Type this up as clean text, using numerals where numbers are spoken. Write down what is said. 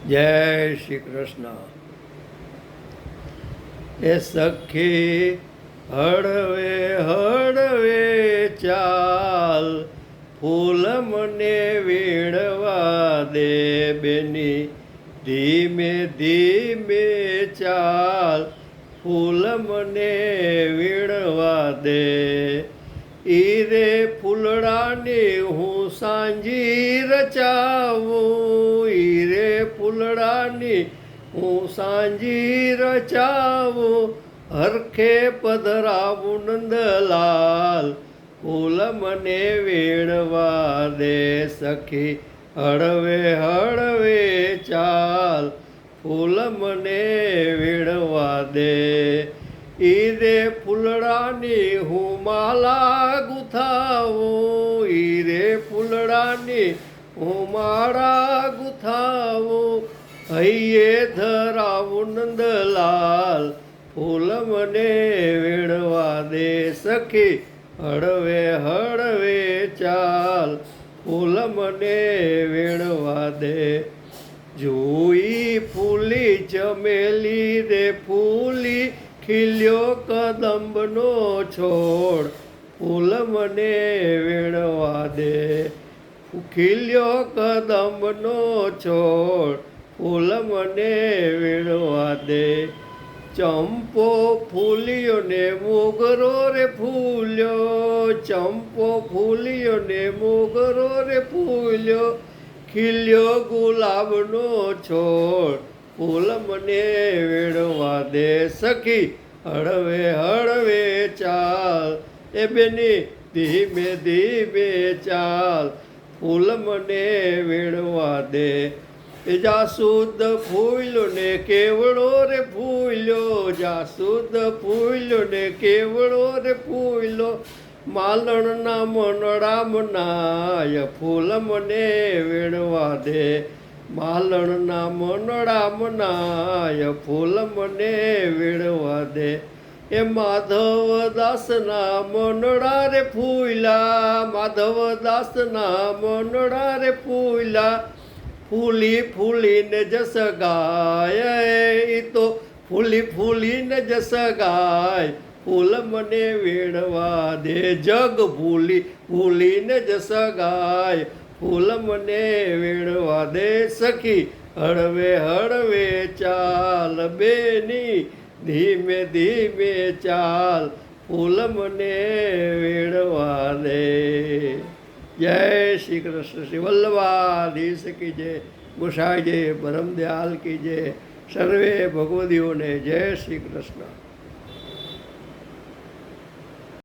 જય શ્રી કૃષ્ણ. એ સખી હળવે હળવે ચાલ, ફૂલ મને વીણવા દે બેની, ધીમે ધીમે ચાલ, ફૂલ મને વીણવા દે. ઈરે ફૂલડાની હું સાંજી રચાવું, ઈરે ફૂલડાની હું સાંજી રચાવું, હરખે પધરાવું નંદલાલ, ફૂલ મને વીણવા દે. સખી હળવે હળવે ચાલ, ફૂલ મને વીણવા દે. ઈરે ફૂલડાની હું માળા ગુથાવું, ઈરે ફૂલડાની હું માળા ગુથાવું, હૈયે ધરાવું નંદલાલ, ફૂલ મને વીણવા દે. સખી હળવે હળવે ચાલ, ફૂલ મને વીણવા દે. જોઈ ફૂલી ચમેલી રે ફૂલી, ખીલ્યો કદંબનો છોડ, ફૂલ મને વીણવા દે. ખીલ્યો કદંબનો છોડ, ફૂલ મને વીણવા દે. ચંપો ફૂલ્યો ને મોગરો રે ફૂલ્યો, ચંપો ફૂલ્યો ને મોગરો રે ફૂલ્યો, ખીલ્યો ગુલાબનો છોડ, ફૂલ મને વીણવા દે. સખી હળવે હળવે ચાલ, એ બેની ધીમે ધીમે ચાલ, ફૂલ મને વીણવા દે. એ જાસૂદ ફૂલ્યો ને કેવડો રે ફૂલ્યો, જાસૂદ ફૂલ્યો ને કેવડો રે ફૂલ્યો, માલણના મનડા મનાય, ફૂલ મને વીણવા દે. માલણના મનડા મનાય, ફૂલ મને વીણવા દે. એ માધવદાસના મનડા રે ફૂલ્યા, માધવદાસના મનડા રે ફૂલ્યા, ફૂલી ફૂલીને જસ ગાય, એ તો ફૂલી ફૂલીને જસ ગાય, ફૂલ મને વીણવા દે. જગ ભૂલી ભૂલીને જસ ગાય, ફૂલ મને વીણવા દે. સખી હળવે હળવે ચાલ, બેની ધીમે ધીમે ચાલ, ફૂલ મને વીણવા દે. જય શ્રી કૃષ્ણ. શ્રી વલ્લભાધીશ કી જય, ગુસાઈજે પરમદયાલ કી જય. સર્વે ભગવદીઓને જય શ્રી કૃષ્ણ.